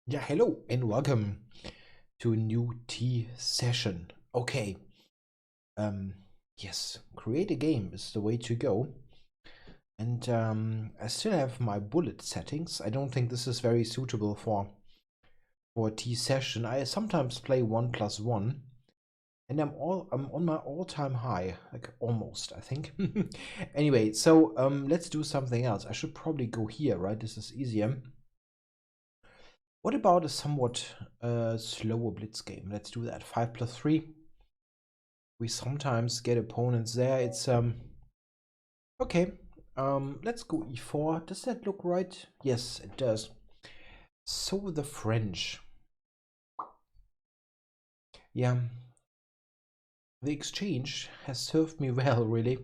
Yeah, hello and welcome to a new tea session. Okay, um, yes, create a game is the way to go. And I still have my bullet settings. I don't think this is very suitable for a tea session. I sometimes play 1+1, and I'm on my all-time high, like almost, I think. Anyway, so let's do something else. I should probably go here, right? This is easier. What about a somewhat slower blitz game? Let's do that. 5+3. We sometimes get opponents there. It's okay. Let's go e4. Does that look right? Yes, it does. So the French. Yeah, the exchange has served me well, really.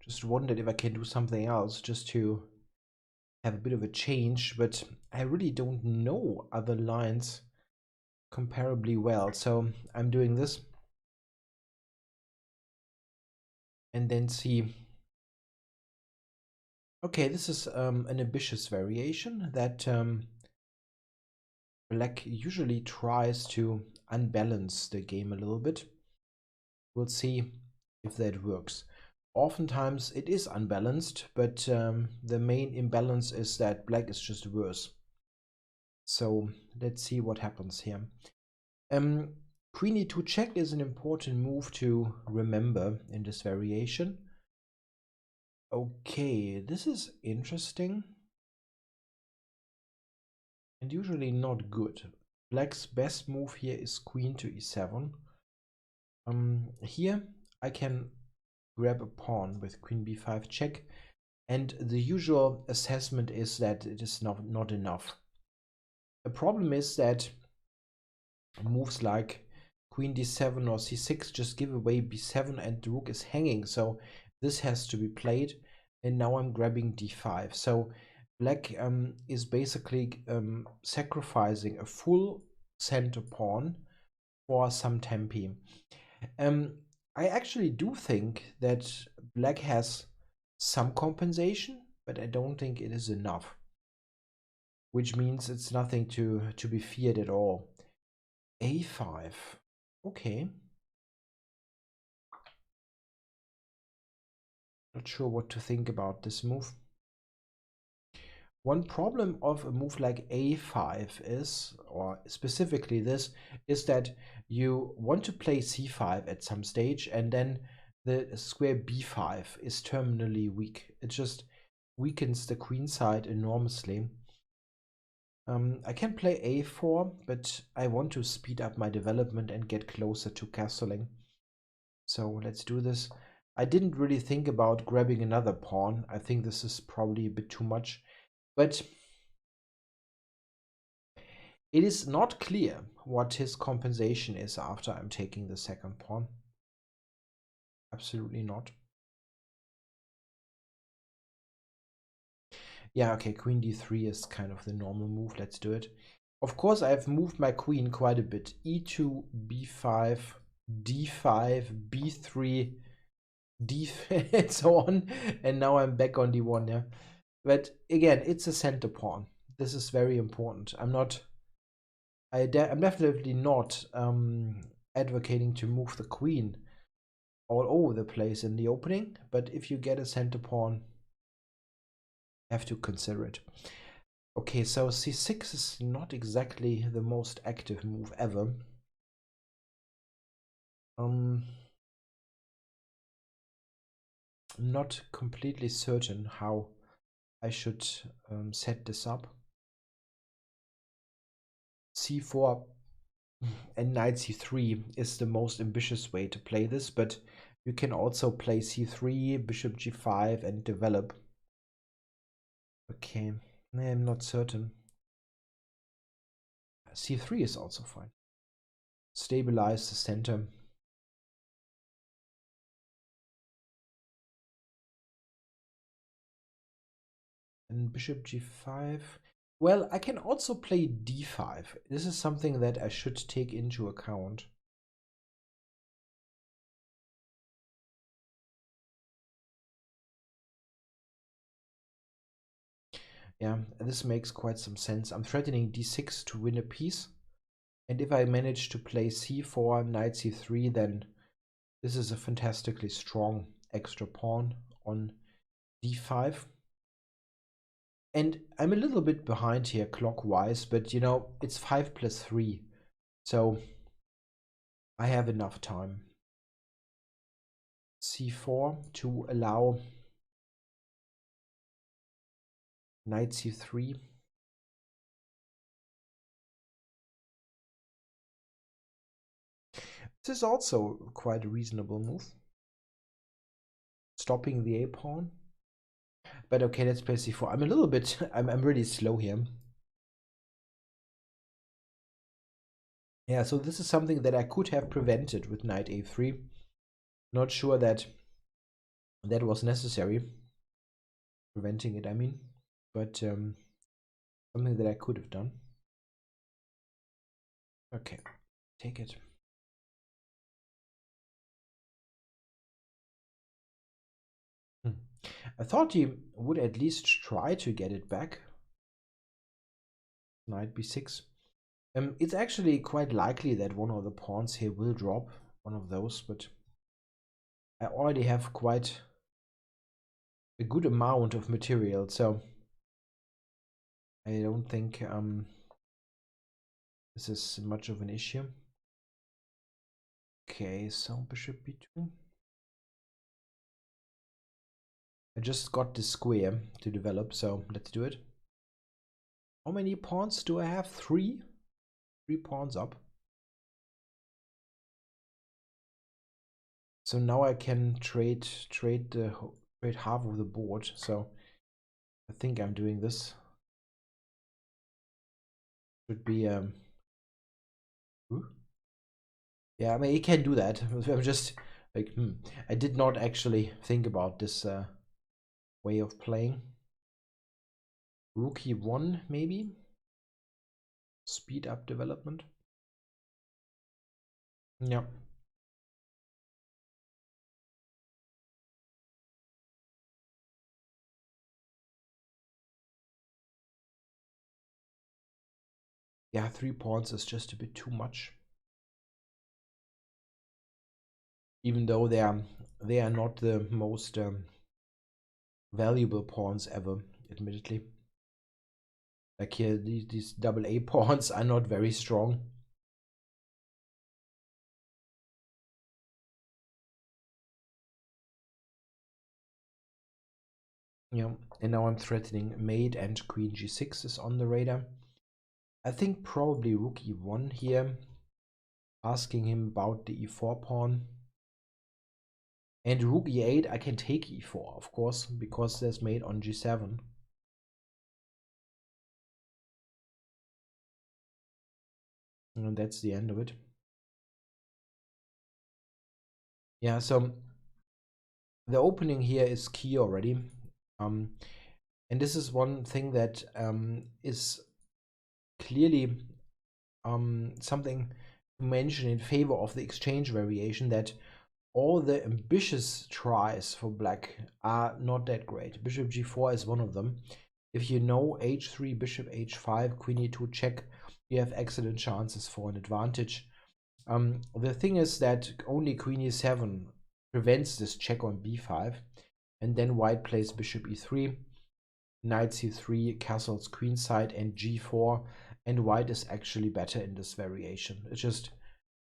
Just wondered if I can do something else just to have a bit of a change, but I really don't know other lines comparably well. So I'm doing this and then see. Okay, this is an ambitious variation that Black usually tries to unbalance the game a little bit. We'll see if that works. Oftentimes it is unbalanced, but the main imbalance is that Black is just worse. So let's see what happens here. Queen e2 check is an important move to remember in this variation. Okay, this is interesting. And usually not good. Black's best move here is queen to e7. Here I can grab a pawn with queen b5 check, and the usual assessment is that it is not enough. The problem is that moves like queen d7 or c6 just give away b7 and the rook is hanging, so this has to be played, and now I'm grabbing d5. So Black is basically sacrificing a full center pawn for some tempi. I actually do think that Black has some compensation, but I don't think it is enough, which means it's nothing to be feared at all. a5. Okay. Not sure what to think about this move. One problem of a move like a5 is, or specifically this, is that you want to play c5 at some stage, and then the square b5 is terminally weak. It just weakens the queen side enormously. I can play a4, but I want to speed up my development and get closer to castling. So let's do this. I didn't really think about grabbing another pawn. I think this is probably a bit too much. But it is not clear what his compensation is after I'm taking the second pawn. Absolutely not. Yeah, okay, queen d3 is kind of the normal move. Let's do it. Of course, I've moved my queen quite a bit. e2, b5, d5, b3, d and so on. And now I'm back on d1, yeah. But again, it's a center pawn. This is very important. I'm definitely not advocating to move the queen all over the place in the opening, but if you get a center pawn, have to consider it. Okay, so c6 is not exactly the most active move ever. I'm not completely certain how I should set this up. c4 and knight c3 is the most ambitious way to play this, but you can also play c3, bishop g5 and develop. Okay, I'm not certain. c3 is also fine. Stabilize the center. And bishop g5. Well, I can also play d5. This is something that I should take into account. Yeah, this makes quite some sense. I'm threatening d6 to win a piece. And if I manage to play c4, knight c3, then this is a fantastically strong extra pawn on d5. And I'm a little bit behind here clockwise, but you know, it's 5 plus 3. So I have enough time. c4 to allow knight c3. This is also quite a reasonable move. Stopping the a pawn. But okay, let's play c4. I'm a little bit, I'm really slow here. Yeah, so this is something that I could have prevented with knight a3. Not sure that that was necessary. Preventing it, I mean. But something that I could have done. Okay, take it. I thought he would at least try to get it back. Knight b6. It's actually quite likely that one of the pawns here will drop, one of those, but I already have quite a good amount of material, so I don't think this is much of an issue. Okay, so bishop b2. I just got this square to develop, so let's do it. How many pawns do I have? 3? 3 pawns up. So now I can trade half of the board. So I think I'm doing this. Should be yeah, I mean you can do that. I'm just like I did not actually think about this way of playing. Rook e1 maybe. Speed up development. Yeah. Yeah, 3 pawns is just a bit too much. Even though they are not the most valuable pawns ever, admittedly. Like here, these double A pawns are not very strong. Yeah, and now I'm threatening mate and queen g6 is on the radar. I think probably rook e1 here, asking him about the e4 pawn. And rook e8, I can take e4, of course, because there's mate on g7. And that's the end of it. Yeah, so the opening here is key already. And this is one thing that is clearly something to mention in favor of the exchange variation, that all the ambitious tries for black are not that great. Bishop g4 is one of them. If you know h3, bishop h5, queen e2 check, you have excellent chances for an advantage. The thing is that only queen e7 prevents this check on b5, and then white plays bishop e3, knight c3, castles queenside, and g4, and white is actually better in this variation. It's just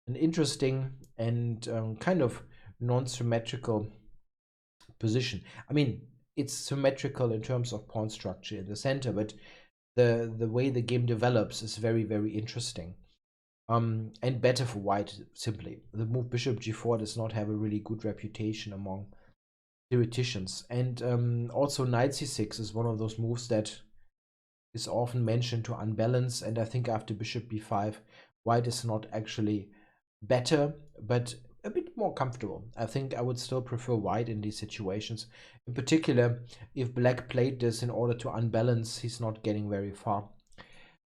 an interesting and kind of non-symmetrical position. I mean, it's symmetrical in terms of pawn structure in the center, but the way the game develops is very, very interesting. And better for white, simply. The move bishop g4 does not have a really good reputation among theoreticians. And also knight c6 is one of those moves that is often mentioned to unbalance, and I think after bishop b5, white is not actually better, but a bit more comfortable. I think I would still prefer white in these situations. In particular, if black played this in order to unbalance, he's not getting very far.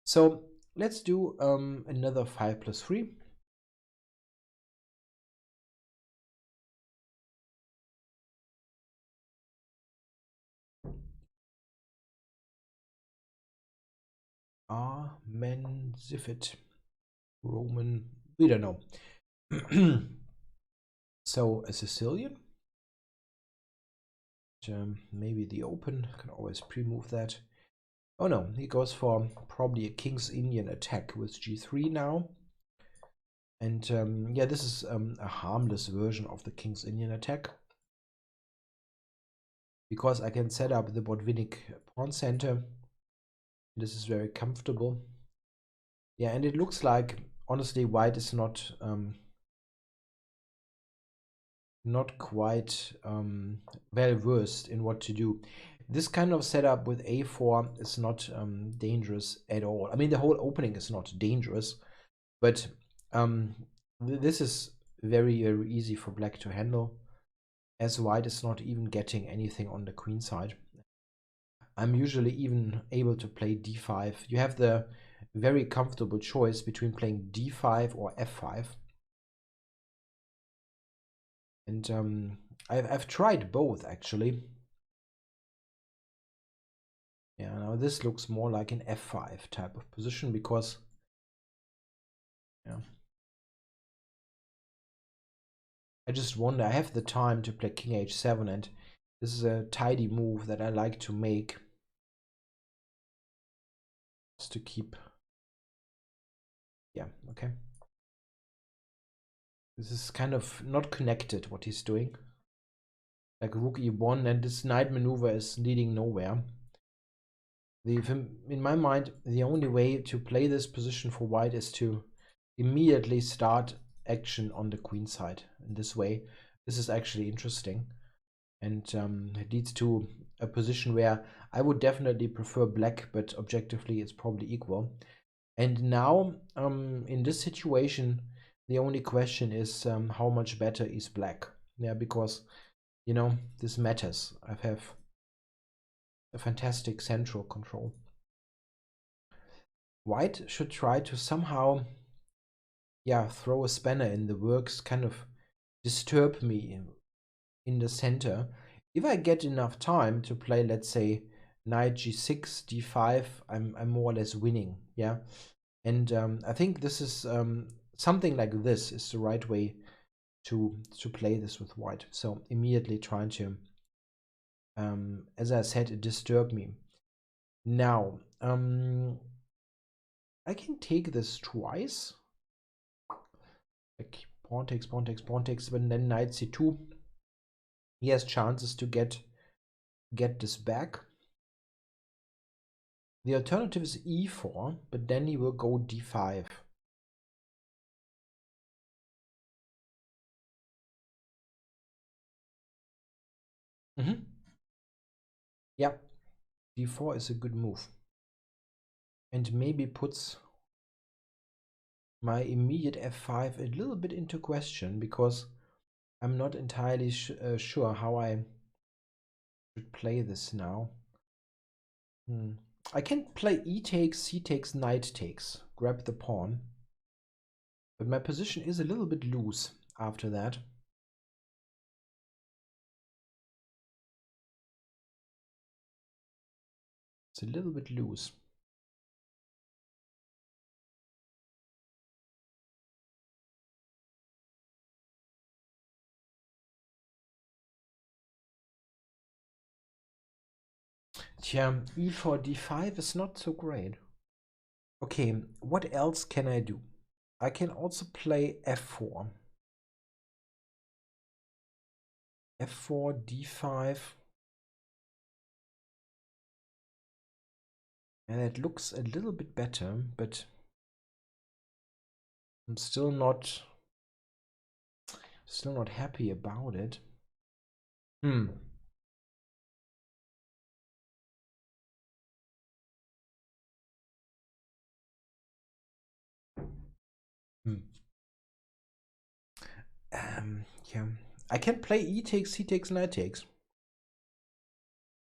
So let's do another 5 plus 3. Armenzifit. Roman, we don't know. So a Sicilian. Maybe the open, can always pre-move that. Oh no, he goes for probably a King's Indian attack with g3 now. And yeah, this is a harmless version of the King's Indian attack, because I can set up the Botvinnik pawn center. This is very comfortable. Yeah, and it looks like, honestly, white is not quite well versed in what to do. This kind of setup with a4 is not dangerous at all. I mean, the whole opening is not dangerous, but this is very, very easy for black to handle, as white is not even getting anything on the queen side. I'm usually even able to play d5. You have the very comfortable choice between playing d5 or f5. And I've tried both, actually. Yeah, now this looks more like an f5 type of position, because yeah, I just wonder, I have the time to play king h7, and this is a tidy move that I like to make, just to keep, yeah, okay. This is kind of not connected, what he's doing. Like rook e1, and this knight maneuver is leading nowhere. In my mind, the only way to play this position for white is to immediately start action on the queen side. In this way, this is actually interesting, and it leads to a position where I would definitely prefer black, but objectively it's probably equal. And now, in this situation, the only question is how much better is black? Yeah, because, you know, this matters. I have a fantastic central control. White should try to somehow, yeah, throw a spanner in the works, kind of disturb me in the center. If I get enough time to play, let's say, knight g6, d5, I'm more or less winning, yeah. And I think this is something like this is the right way to play this with white. So immediately trying to, as I said, disturb me. Now, I can take this twice. Like pawn takes, pawn takes, pawn takes, but then knight c2. He has chances to get this back. The alternative is e4, but then he will go d5. Yeah, d4 is a good move, and maybe puts my immediate f5 a little bit into question, because I'm not entirely sure how I should play this now. I can play e takes, c takes, knight takes, grab the pawn, but my position is a little bit loose after that. It's a little bit loose. Tja, e4, d5 is not so great. Okay, what else can I do? I can also play f4. f4, d5. And it looks a little bit better, but I'm still not happy about it. Hmm. Yeah, I can play e takes, c takes, knight takes,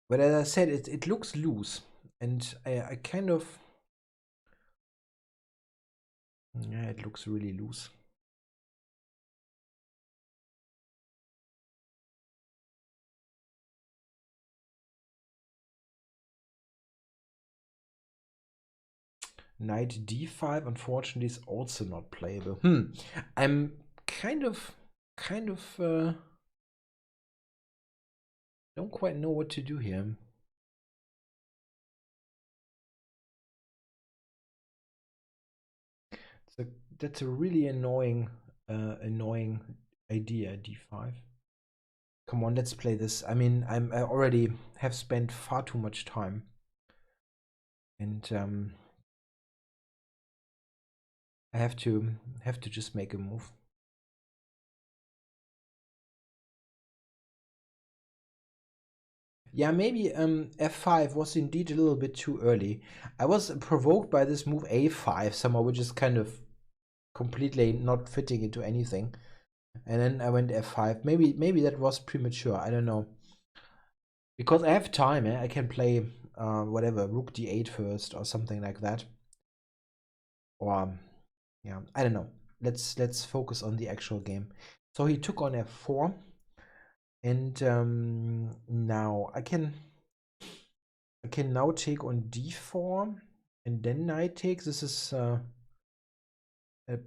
but as I said, it looks loose, and I kind of, yeah, it looks really loose. Knight d5, unfortunately, is also not playable. I'm kind of don't quite know what to do here. So that's a really annoying idea, d5. Come on, let's play this. I mean, I already have spent far too much time, and I have to just make a move. Yeah, maybe f5 was indeed a little bit too early. I was provoked by this move a5 somehow, which is kind of completely not fitting into anything. And then I went f5. Maybe that was premature. I don't know. Because I have time, I can play whatever, rook d8 first or something like that. Or yeah, I don't know. Let's focus on the actual game. So he took on f4, and now I can now take on d4 and then knight takes. This is a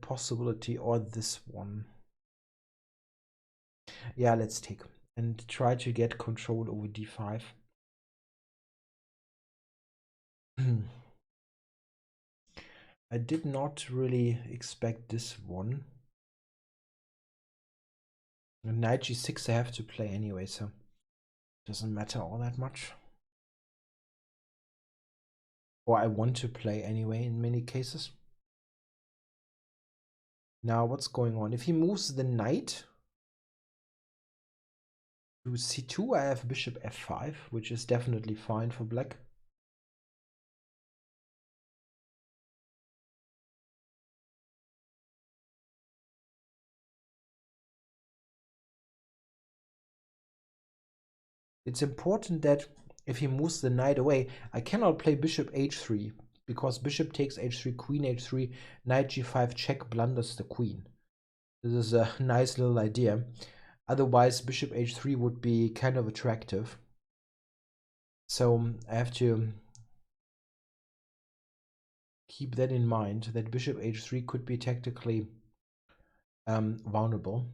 possibility, or this one. Yeah, let's take and try to get control over d5. I did not really expect this one. And knight g6 I have to play anyway, so it doesn't matter all that much. Or I want to play anyway in many cases. Now what's going on? If he moves the knight to c2, I have bishop f5, which is definitely fine for black. It's important that if he moves the knight away, I cannot play bishop h3, because bishop takes h3, queen h3, knight g5 check blunders the queen. This is a nice little idea. Otherwise, bishop h3 would be kind of attractive. So I have to keep that in mind, that bishop h3 could be tactically vulnerable.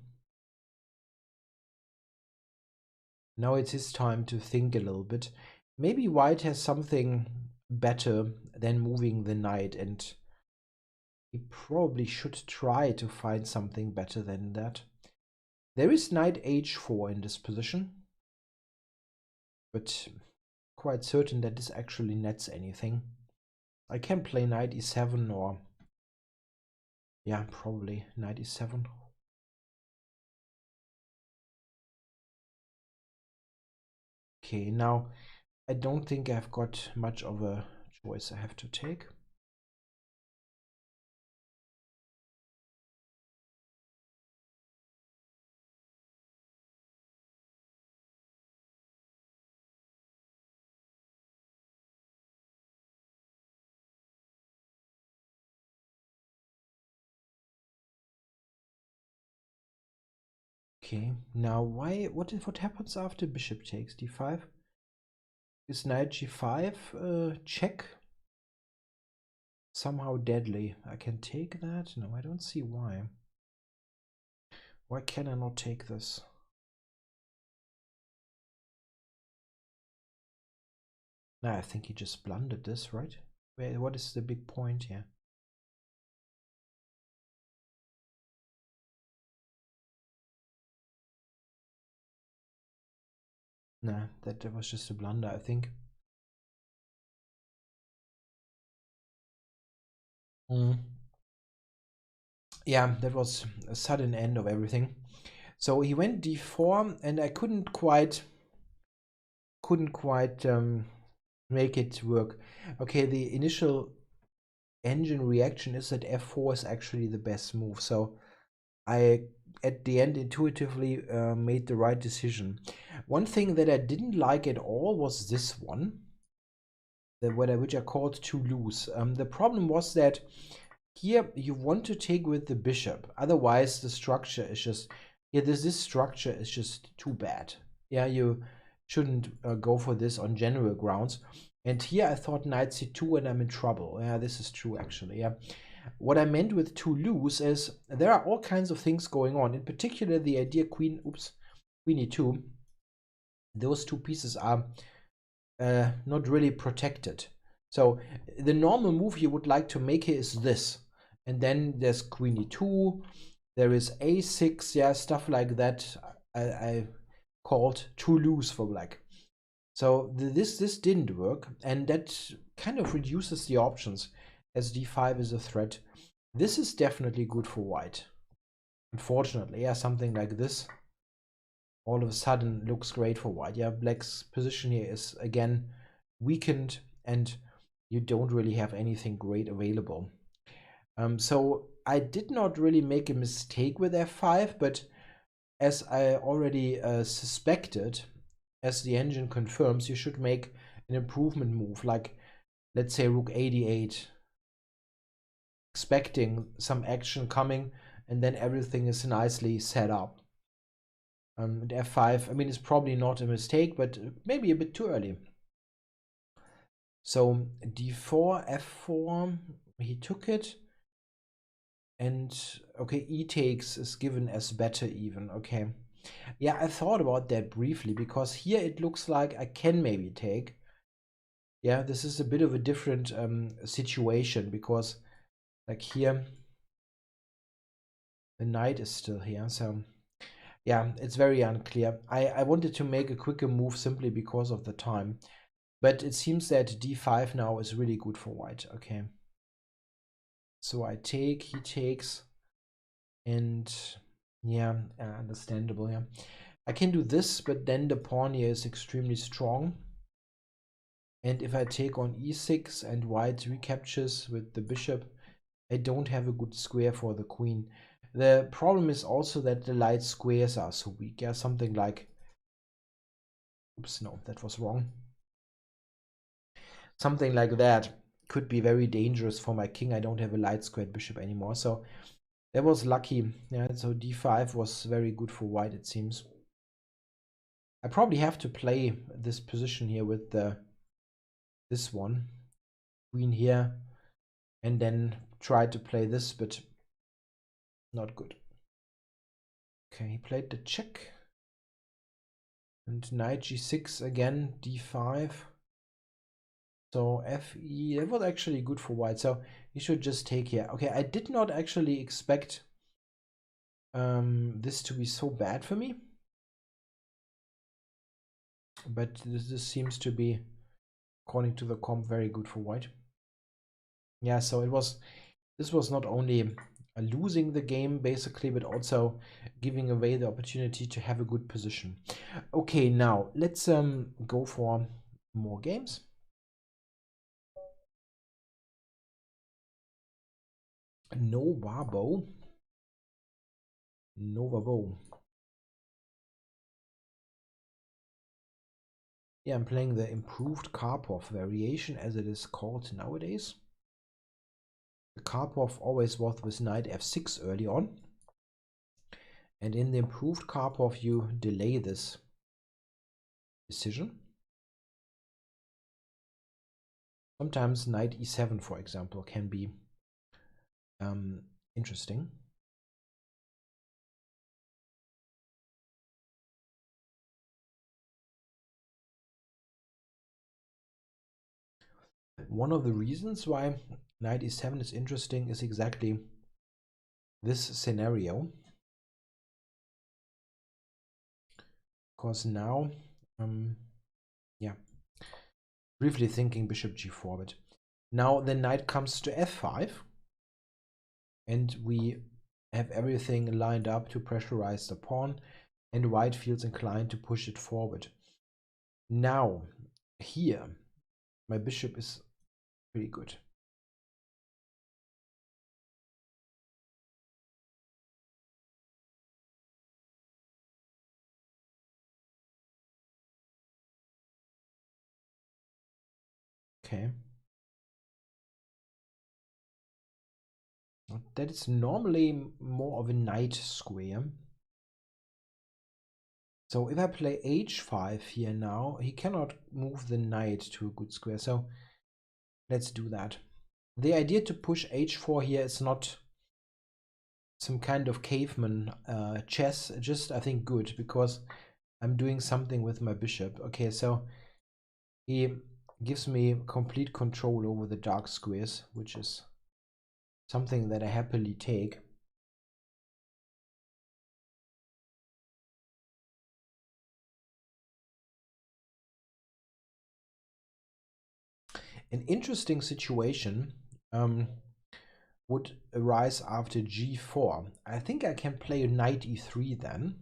Now it's his time to think a little bit. Maybe white has something better than moving the knight, and he probably should try to find something better than that. There is knight h4 in this position, but quite certain that this actually nets anything. I can play knight e7, or yeah, probably knight e7. Okay, now I don't think I've got much of a choice I have to take. Okay, now what happens after bishop takes d5? Is knight g5 check? Somehow deadly. I can take that? No, I don't see why. Why can I not take this? No, I think he just blundered this, right? What is the big point here? Nah, that was just a blunder, I think. Yeah, that was a sudden end of everything. So he went d4, and I couldn't quite make it work. Okay, the initial engine reaction is that f4 is actually the best move. So I, at the end, intuitively made the right decision. One thing that I didn't like at all was this one, which I called too loose. The problem was that here you want to take with the bishop, otherwise the structure is just, yeah, this structure is just too bad. Yeah, you shouldn't go for this on general grounds. And here I thought knight c2 and I'm in trouble. Yeah, this is true actually. Yeah. What I meant with to lose is there are all kinds of things going on. In particular, the idea queen e2. Those two pieces are not really protected. So the normal move you would like to make here is this. And then there's queen e2. There is a6. Yeah, stuff like that. I called to lose for black. So this didn't work, and that kind of reduces the options as d5 is a threat. This is definitely good for white. Unfortunately, yeah, something like this all of a sudden looks great for white. Yeah, black's position here is again weakened, and you don't really have anything great available. So I did not really make a mistake with f5, but as I already suspected, as the engine confirms, you should make an improvement move, like let's say rook a8, expecting some action coming, and then everything is nicely set up. And f5, I mean, it's probably not a mistake, but maybe a bit too early. So d4, f4, he took it. And okay, e takes is given as better even. Okay. Yeah, I thought about that briefly because here it looks like I can maybe take. Yeah, this is a bit of a different situation because like here the knight is still here. So yeah, it's very unclear. I wanted to make a quicker move simply because of the time. But it seems that d5 now is really good for white. Okay. So I take, he takes, and yeah, understandable. Yeah, I can do this, but then the pawn here is extremely strong. And if I take on e6 and white recaptures with the bishop, I don't have a good square for the queen. The problem is also that the light squares are so weak. Yeah, something like, oops, no, that was wrong. Something like that could be very dangerous for my king. I don't have a light squared bishop anymore. So that was lucky. Yeah, so d5 was very good for white, it seems. I probably have to play this position here with this one. Queen here. And then try to play this, but not good. Okay, he played the check. And knight g6 again, d5. So fe, that was actually good for white. So he should just take here. Okay, I did not actually expect this to be so bad for me. But this seems to be, according to the comp, very good for white. Yeah, so this was not only losing the game basically, but also giving away the opportunity to have a good position. Okay, now let's go for more games. Novabo. Yeah, I'm playing the improved Karpov variation, as it is called nowadays. The Karpov always was with knight f6 early on. And in the improved Karpov, you delay this decision. Sometimes knight e7, for example, can be interesting. One of the reasons why knight e7 is interesting is exactly this scenario. Because now, yeah, briefly thinking bishop g4, but now the knight comes to f5, and we have everything lined up to pressurize the pawn, and white feels inclined to push it forward. Now, here, my bishop is pretty good. Okay. That is normally more of a knight square. So if I play h5 here now, he cannot move the knight to a good square. So let's do that. The idea to push h4 here is not some kind of caveman chess, just I think good, because I'm doing something with my bishop. Okay, so he gives me complete control over the dark squares, which is something that I happily take. An interesting situation would arise after g4. I think I can play knight e3 then.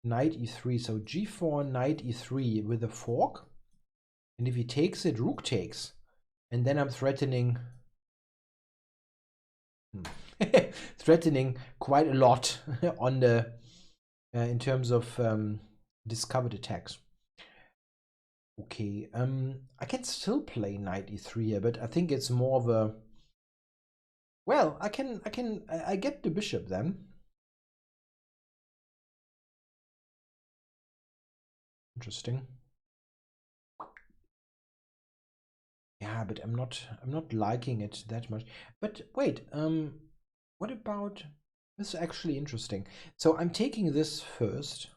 Knight e3, so g4, knight e3 with a fork. And if he takes it, rook takes. And then I'm threatening threatening quite a lot on the in terms of discovered attacks. Okay, I can still play knight e3 here, but I think it's more of a, well, I get the bishop then. Interesting. Yeah, but I'm not liking it that much. But wait, what about this is actually interesting. So I'm taking this first.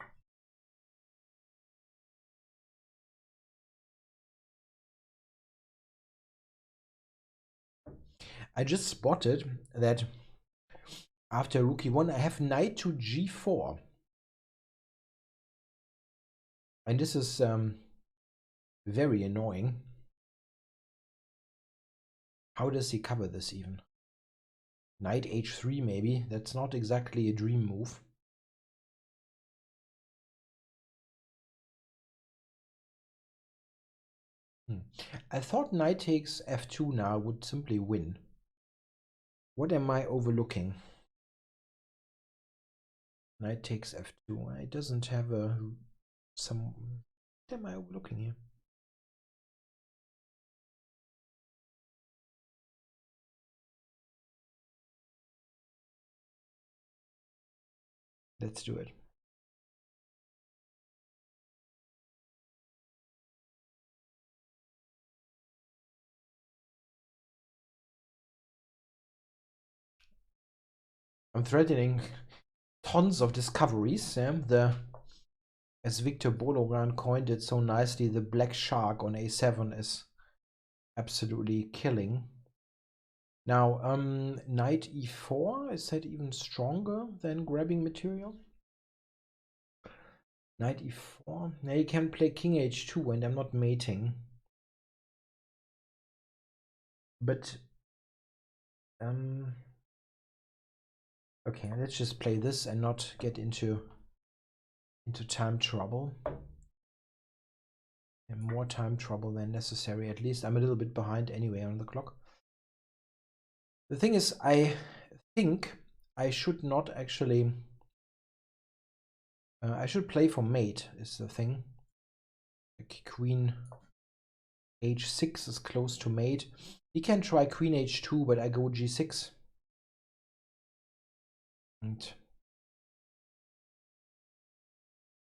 I just spotted that after rook e1 I have knight to g4. And this is very annoying. How does he cover this even? Knight h3 maybe. That's not exactly a dream move. I thought knight takes f2 now would simply win. What am I overlooking? Knight takes f2. It doesn't have a some. What am I overlooking here? Let's do it. I'm threatening tons of discoveries. As Victor Bologan coined it so nicely, the black shark on a7 is absolutely killing. Now, knight e4, is that even stronger than grabbing material? Knight e4. Now you can play king h2 and I'm not mating. But okay, let's just play this and not get into time trouble. And more time trouble than necessary. At least I'm a little bit behind anyway on the clock. The thing is, I think I should not actually. I should play for mate, is the thing. Like queen h6 is close to mate. He can try queen h2, but I go g6. And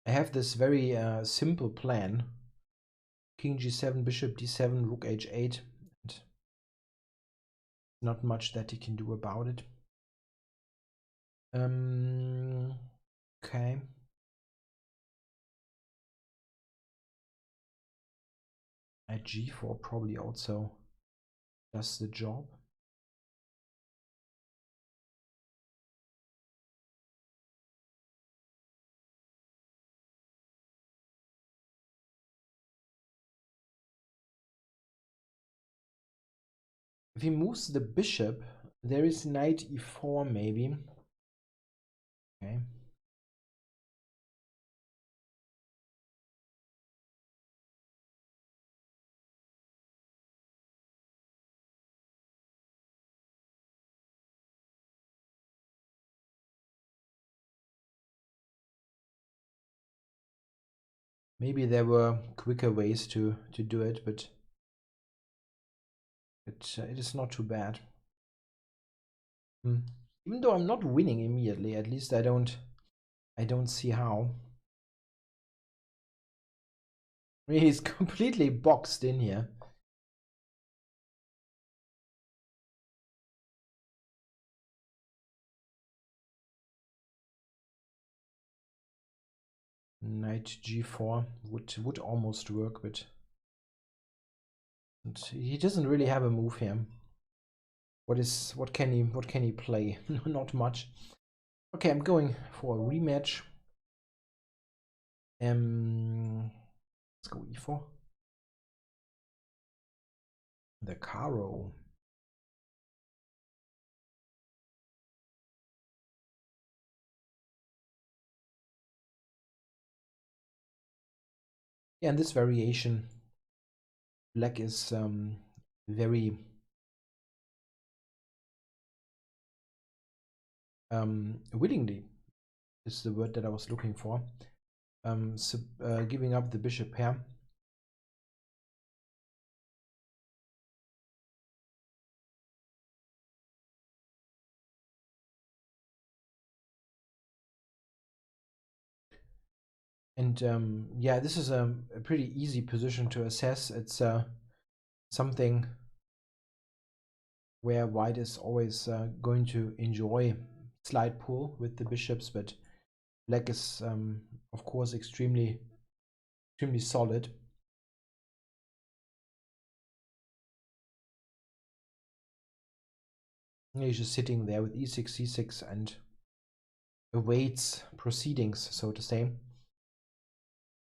I have this very simple plan. King g7, bishop d7, rook h8. And not much that he can do about it. Okay. At g4 probably also does the job. If he moves the bishop, there is knight e4 maybe. Okay. Maybe there were quicker ways to do it, but it is not too bad. Even though I'm not winning immediately, at least I don't see how. He's completely boxed in here. Knight g4 would almost work, but he doesn't really have a move here. What can he play? Not much. Okay, I'm going for a rematch. Let's go e4. The Caro. Yeah, in this variation, black is very willingly is the word that I was looking for. So, giving up the bishop pair. And yeah, this is a pretty easy position to assess. It's something where white is always going to enjoy slide pull with the bishops, but black is of course extremely solid. He's just sitting there with e6, c6, and awaits proceedings, so to say.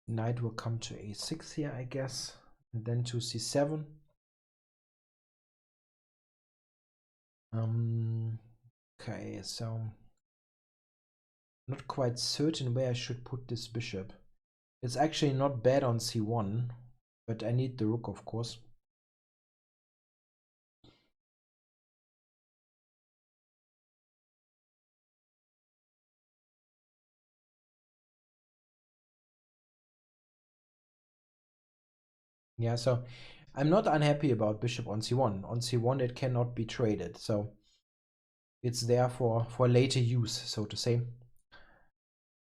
Knight will come to a6 here, I guess, and then to c7. Okay, so not quite certain where I should put this bishop. It's actually not bad on c1, but I need the rook, of course. Yeah, so I'm not unhappy about bishop on c1. On c1 it cannot be traded, so it's there for later use, so to say.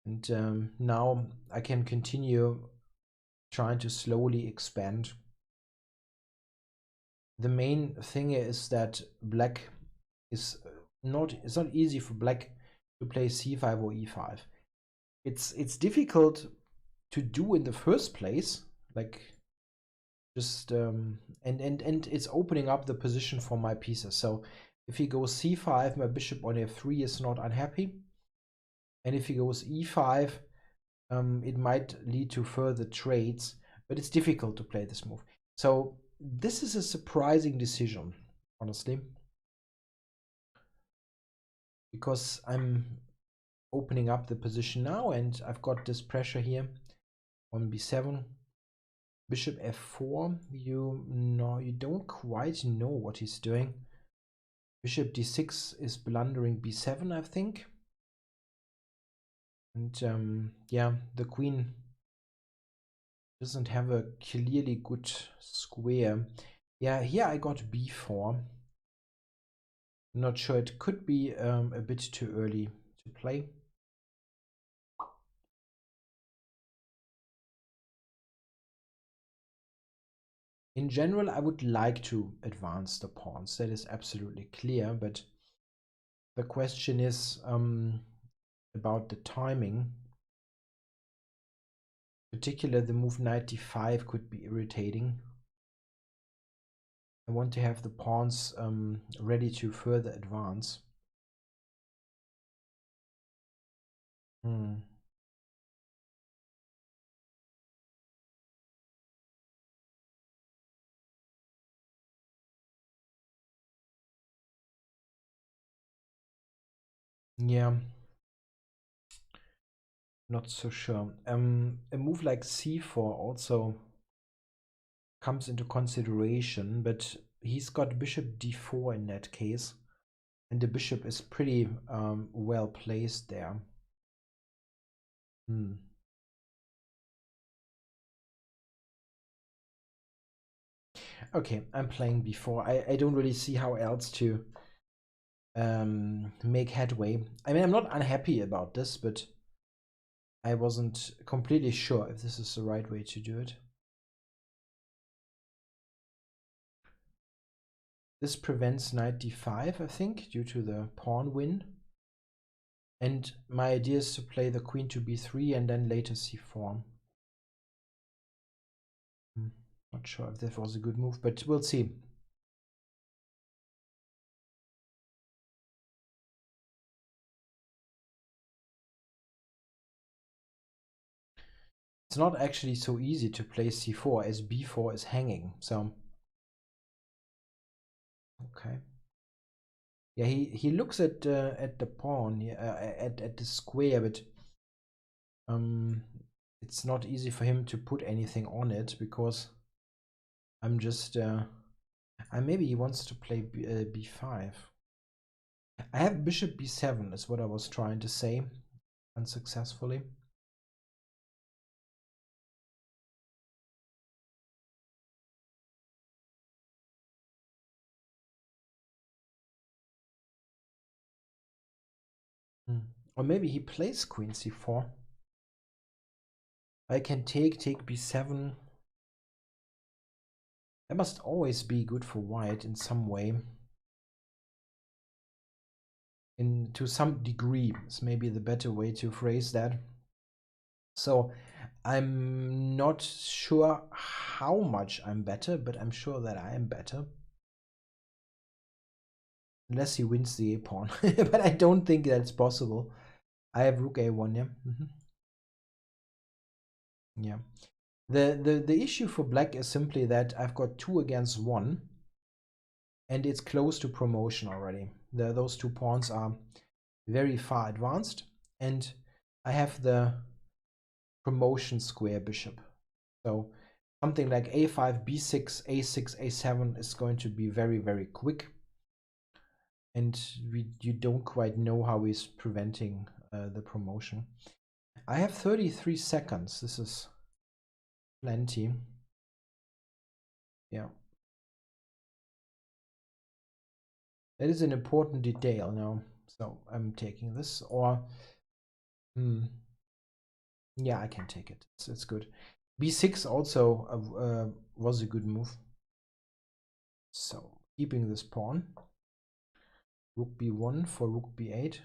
And now I can continue trying to slowly expand. The main thing is that black is it's not easy for black to play c5 or e5. It's difficult to do in the first place, like just and it's opening up the position for my pieces. So if he goes c5, my bishop on f3 is not unhappy, and if he goes e5, it might lead to further trades, but it's difficult to play this move. So this is a surprising decision, honestly, because I'm opening up the position now, and I've got this pressure here on b7. Bishop f4, you don't quite know what he's doing. Bishop d6 is blundering b7, I think. And yeah, the queen doesn't have a clearly good square. Yeah, here I got b4. Not sure, it could be a bit too early to play. In general, I would like to advance the pawns, that is absolutely clear, but the question is about the timing. Particularly the move knight d5 could be irritating. I want to have the pawns ready to further advance. Yeah, not so sure. A move like c4 also comes into consideration, but he's got bishop d4 in that case, and the bishop is pretty well placed there. Okay, I'm playing b4. I don't really see how else to make headway. I mean, I'm not unhappy about this, but I wasn't completely sure if this is the right way to do it. This prevents knight d5, I think, due to the pawn win. And my idea is to play the queen to b3 and then later c4. Not sure if that was a good move, but we'll see. It's not actually so easy to play c4 as b4 is hanging, so okay. Yeah, he looks at the pawn, at the square, but it's not easy for him to put anything on it because I'm just maybe he wants to play b5. I have bishop b7 is what I was trying to say, unsuccessfully. Or maybe he plays queen c4. I can take b7. That must always be good for white in some way. To some degree is maybe the better way to phrase that. So I'm not sure how much I'm better, but I'm sure that I am better. Unless he wins the a-pawn. But I don't think that's possible. I have rook a1, yeah. Yeah. The issue for black is simply that I've got 2 against 1. And it's close to promotion already. Those 2 pawns are very far advanced. And I have the promotion square bishop. So something like a5, b6, a6, a7 is going to be very, very quick. And you don't quite know how he's preventing the promotion. I have 33 seconds. This is plenty. Yeah. That is an important detail now. So I'm taking this, or yeah, I can take it. It's good. b6 also was a good move. So keeping this pawn. Rook b1 for rook b8.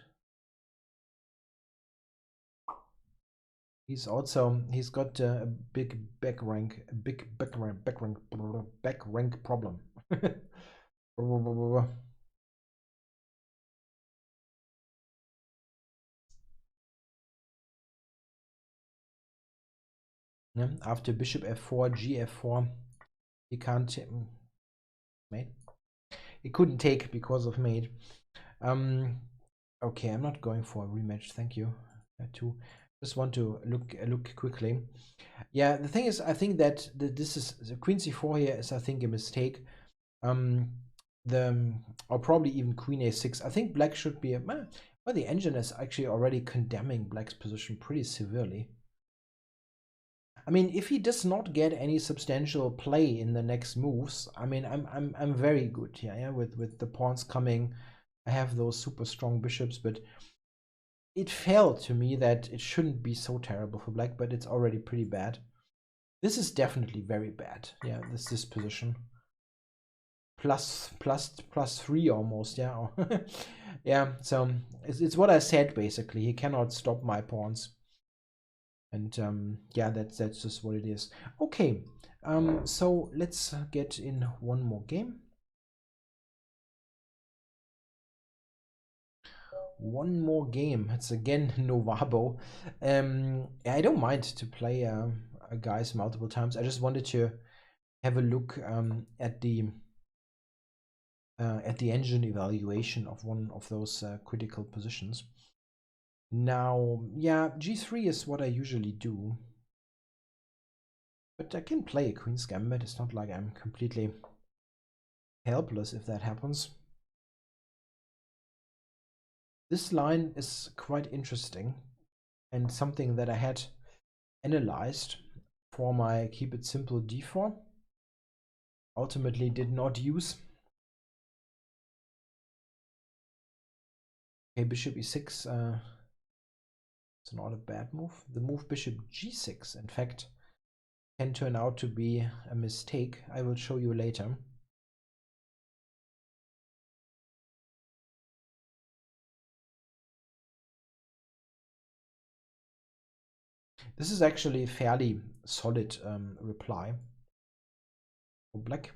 He's got a big back rank problem. Yeah, after bishop f4, gf4, he can't mate. He couldn't take because of mate. Okay, I'm not going for a rematch. Thank you. Just want to look quickly. Yeah, the thing is, I think that this is the queen c4 here is, I think, a mistake. Or probably even queen a6. I think black should be well, the engine is actually already condemning black's position pretty severely. I mean, if he does not get any substantial play in the next moves, I mean, I'm very good here, yeah, with the pawns coming. I have those super strong bishops, but it felt to me that it shouldn't be so terrible for black, but it's already pretty bad. This is definitely very bad. Yeah, this position. Plus 3 almost, yeah. Yeah, so it's what I said basically. He cannot stop my pawns. And yeah, that's just what it is. Okay, so let's get in one more game. One more game. It's again Novabo. I don't mind to play guys multiple times. I just wanted to have a look at the engine evaluation of one of those critical positions. Now, yeah, g3 is what I usually do. But I can play a Queen's Gambit. It's not like I'm completely helpless if that happens. This line is quite interesting and something that I had analyzed for my Keep It Simple d4. Ultimately did not use. Okay, bishop e6. It's not a bad move. The move bishop g6, in fact, can turn out to be a mistake. I will show you later. This is actually a fairly solid reply for black.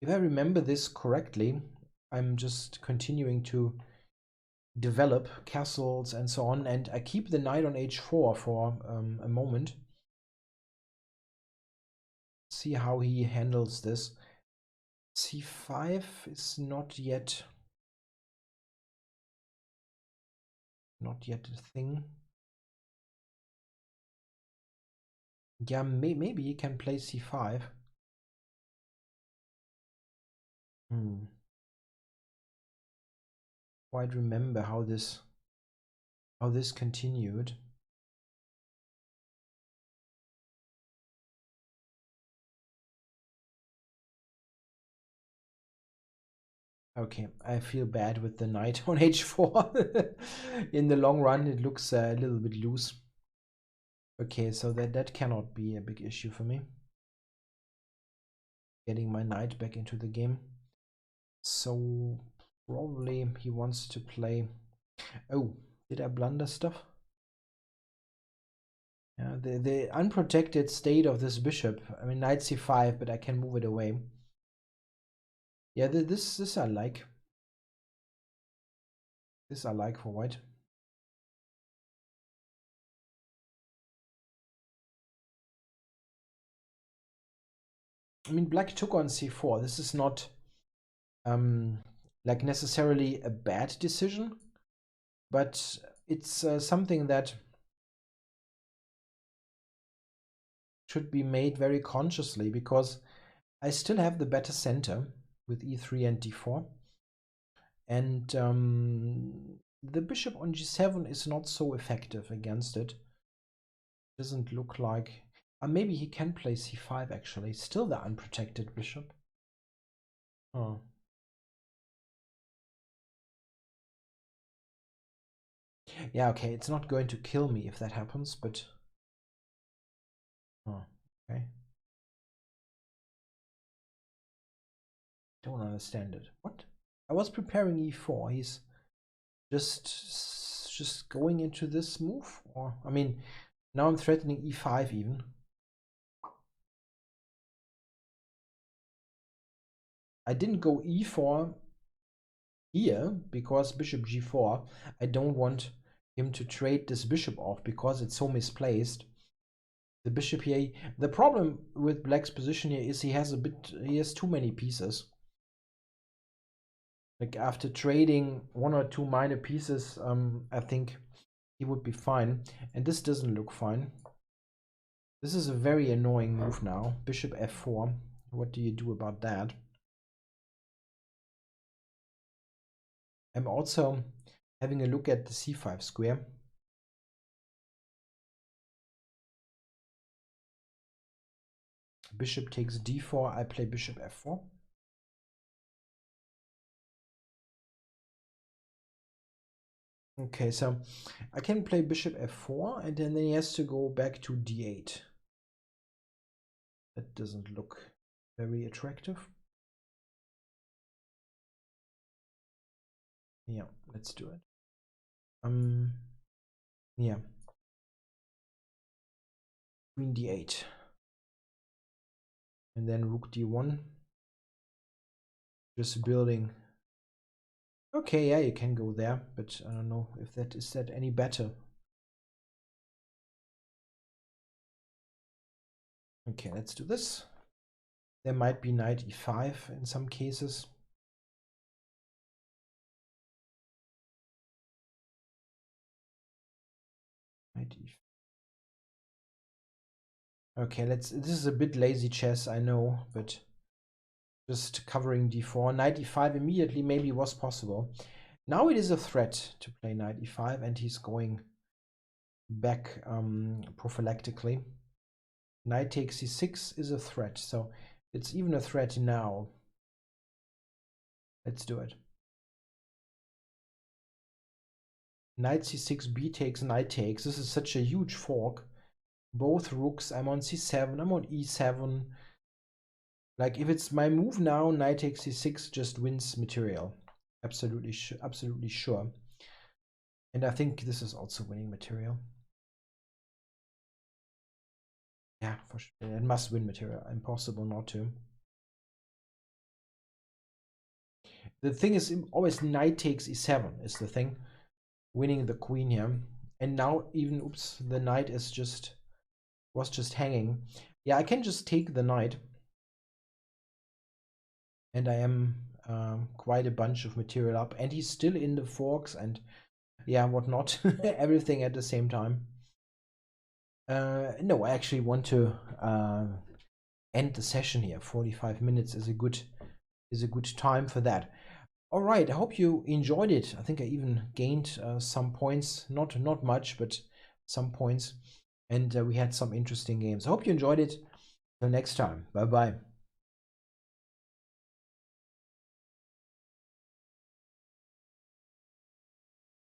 If I remember this correctly, I'm just continuing to develop castles and so on, and I keep the knight on h4 for a moment. See how he handles this. c5 is not yet a thing. Yeah, maybe he can play c5. Quite remember how this continued. Okay, I feel bad with the knight on h4. In the long run, it looks a little bit loose. Okay, so that cannot be a big issue for me. Getting my knight back into the game. So probably he wants to play. Oh, did I blunder stuff? Yeah, the unprotected state of this bishop. I mean, knight c5, but I can move it away. Yeah, this I like. This I like for white. I mean, black took on c4. This is not like necessarily a bad decision, but it's something that should be made very consciously, because I still have the better center with e3 and d4, and the bishop on g7 is not so effective against it. Doesn't look like. Maybe he can play c5 actually. Still the unprotected bishop. Oh. Yeah, okay, it's not going to kill me if that happens, but... Oh, okay. Don't understand it. What? I was preparing e4. He's just going into this move? Or, I mean, now I'm threatening e5 even. I didn't go e4 here because bishop g4. I don't want him to trade this bishop off because it's so misplaced. The bishop here, the problem with black's position here is he has too many pieces. Like after trading one or two minor pieces, I think he would be fine. And this doesn't look fine. This is a very annoying move now. Bishop f4. What do you do about that? I'm also having a look at the c5 square. Bishop takes d4. I play bishop f4. Okay, so I can play bishop f4, and then he has to go back to d8. That doesn't look very attractive. Yeah, let's do it. Yeah. Queen d8. And then rook d1. Just building. Okay, yeah, you can go there, but I don't know if that is any better. Okay, let's do this. There might be knight e5 in some cases. Knight e5. Okay, this is a bit lazy chess, I know, but just covering d4. Knight e5 immediately maybe was possible. Now it is a threat to play knight e5, and he's going back prophylactically. Knight takes c6 is a threat, so it's even a threat now. Let's do it. Knight c6, b takes, knight takes. This is such a huge fork. Both rooks. I'm on c7. I'm on e7. Like if it's my move now, knight takes c6 just wins material. Absolutely sure. And I think this is also winning material. Yeah, for sure. It must win material. Impossible not to. The thing is, always knight takes e7 is the thing. Winning the queen here. And now even, oops, the knight is just, was just hanging. Yeah, I can just take the knight. And I am quite a bunch of material up. And he's still in the forks and yeah, whatnot. Everything at the same time. No, I actually want to end the session here. 45 minutes is a good time for that. All right, I hope you enjoyed it. I think I even gained some points, not much, but some points, and we had some interesting games. I hope you enjoyed it. Till next time, bye bye.